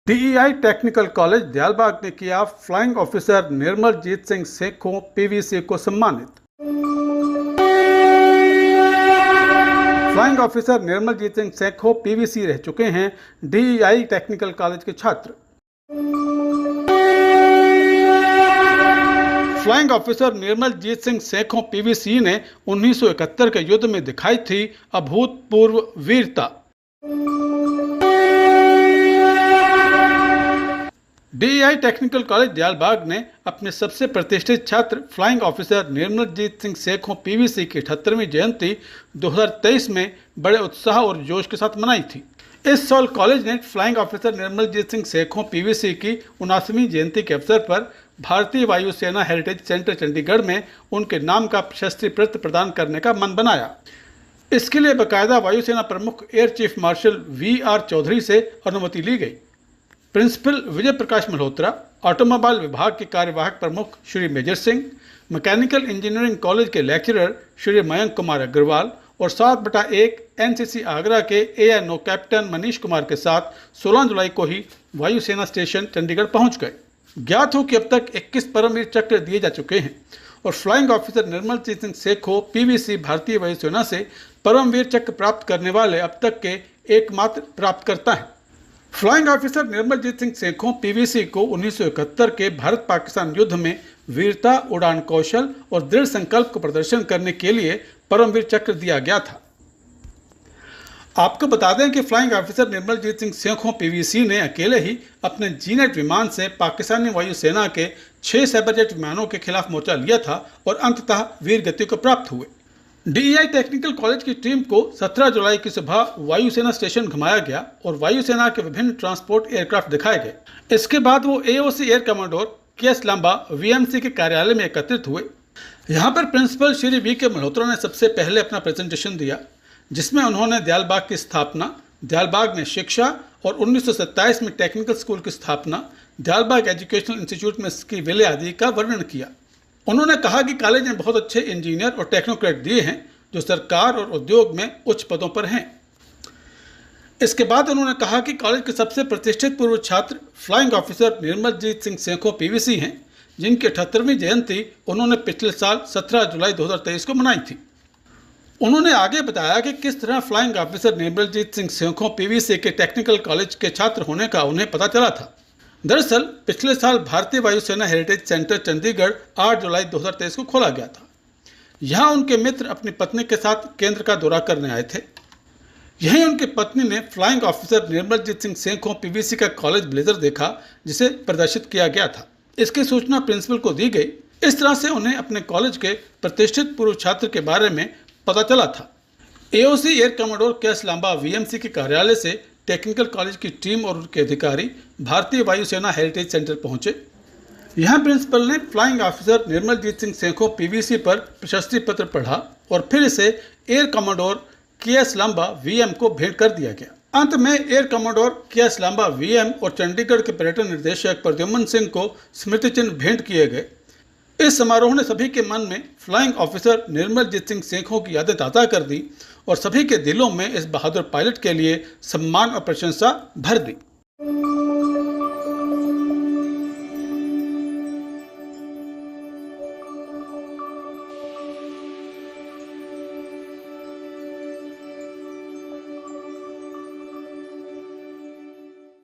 DEI technical college Dayalbagh ने किया flying officer Nirmaljit Singh Sekhon PVC को सम्मानित। Flying officer Nirmaljit Singh Sekhon PVC रह चुके हैं डीईआई टेक्निकल कॉलेज के छात्र। Flying officer Nirmaljit Singh Sekhon PVC ने 1971 के युद्ध में दिखाई थी अभूतपूर्व वीरता। डीईआई टेक्निकल कॉलेज दयालबाग ने अपने सबसे प्रतिष्ठित छात्र flying officer Nirmaljit Singh Sekhon PVC की 78वीं जयंती 2023 में बड़े उत्साह और जोश के साथ मनाई थी। इस साल कॉलेज ने flying officer Nirmaljit Singh Sekhon PVC की 79वीं जयंती के अवसर पर भारतीय वायुसेना हेरिटेज सेंटर चंडीगढ़ में उनके नाम का प्रशस्ति पत्र प्रदान करने का मन बनाया। इसके लिए बाकायदा वायुसेना प्रमुख air chief marshal VR Chaudhary से अनुमति ली गई। प्रिंसिपल विजय प्रकाश मल्होत्रा, ऑटोमोबाइल विभाग के कार्यवाहक प्रमुख Shri Major Singh, mechanical engineering college के लेक्चरर श्री मयंक कुमार अग्रवाल और 7/1 एनसीसी आगरा के एएनओ कैप्टन मनीष कुमार के साथ 16 जुलाई को ही वायुसेना स्टेशन चंडीगढ़ पहुंच गए। ज्ञात हो कि अब तक 21 परमवीर चक्र दिए जा चुके हैं और flying officer Nirmaljit Singh Sekhon PVC भारतीय वायुसेना से परमवीर चक्र प्राप्त करने वाले अब तक के एकमात्र प्राप्तकर्ता हैं। Flying officer Nirmaljit Singh Sekhon PVC को 1971 के भारत पाकिस्तान युद्ध में वीरता, उड़ान कौशल और दृढ़ संकल्प को प्रदर्शन करने के लिए परमवीर चक्र दिया गया था। आपको बता दें कि flying officer Nirmaljit Singh Sekhon PVC ने अकेले ही अपने जीनेट विमान से पाकिस्तानी वायुसेना के 6 साइबरजेट विमानों के खिलाफ मोर्चा लिया था और अंततः वीर गति को प्राप्त हुए। डीईआई टेक्निकल कॉलेज की टीम को 17 जुलाई की सुबह वायुसेना स्टेशन घुमाया गया और वायुसेना के विभिन्न ट्रांसपोर्ट एयरक्राफ्ट दिखाए गए। इसके बाद वो AOC air commodore KS Lamba VMC के कार्यालय में एकत्रित हुए। यहाँ पर प्रिंसिपल श्री वी के मल्होत्रा ने सबसे पहले अपना प्रेजेंटेशन दिया, जिसमें उन्होंने दयालबाग की स्थापना, दयालबाग में शिक्षा और 1927 में टेक्निकल स्कूल की स्थापना, दयालबाग एजुकेशनल इंस्टीट्यूट में इसकी विलय आदि का वर्णन किया। उन्होंने कहा कि कॉलेज ने बहुत अच्छे इंजीनियर और टेक्नोक्रेट दिए हैं जो सरकार और उद्योग में उच्च पदों पर हैं। इसके बाद उन्होंने कहा कि कॉलेज के सबसे प्रतिष्ठित पूर्व छात्र flying officer Nirmaljit Singh Sekhon PVC हैं, जिनकी 78वीं जयंती उन्होंने पिछले साल 17 जुलाई 2023 को मनाई थी। उन्होंने आगे बताया कि किस तरह flying officer Nirmaljit Singh Sekhon PVC के टेक्निकल कॉलेज के छात्र होने का उन्हें पता चला था। दरअसल पिछले साल भारतीय वायुसेना हेरिटेज सेंटर चंडीगढ़ 8 जुलाई 2023 को खोला गया था। यहाँ उनके मित्र अपनी पत्नी के साथ केंद्र का दौरा करने आए थे। यहीं उनकी पत्नी ने flying officer Nirmaljit Singh Sekhon PVC का कॉलेज ब्लेजर देखा, जिसे प्रदर्शित किया गया था। इसकी सूचना प्रिंसिपल को दी गई। इस तरह से उन्हें अपने कॉलेज के प्रतिष्ठित पूर्व छात्र के बारे में पता चला था। AOC air commodore KS Lamba VMC के कार्यालय से टेक्निकल कॉलेज की टीम और उनके अधिकारी भारतीय वायुसेना हेरिटेज सेंटर पहुंचे। यहां प्रिंसिपल ने flying officer Nirmaljit Singh Sekhon PVC पर प्रशस्ति पत्र पढ़ा और फिर इसे air commodore KS Lamba VM को भेंट कर दिया गया। अंत में air commodore KS Lamba VM और चंडीगढ़ के पर्यटन निर्देशक प्रद्युम्न सिंह को स्मृति चिन्ह भेंट किए गए। इस समारोह ने सभी के मन में फ्लाइंग ऑफिसर निर्मलजीत सिंह सेखों की यादें ताज़ा कर दी और सभी के दिलों में इस बहादुर पायलट के लिए सम्मान और प्रशंसा भर दी।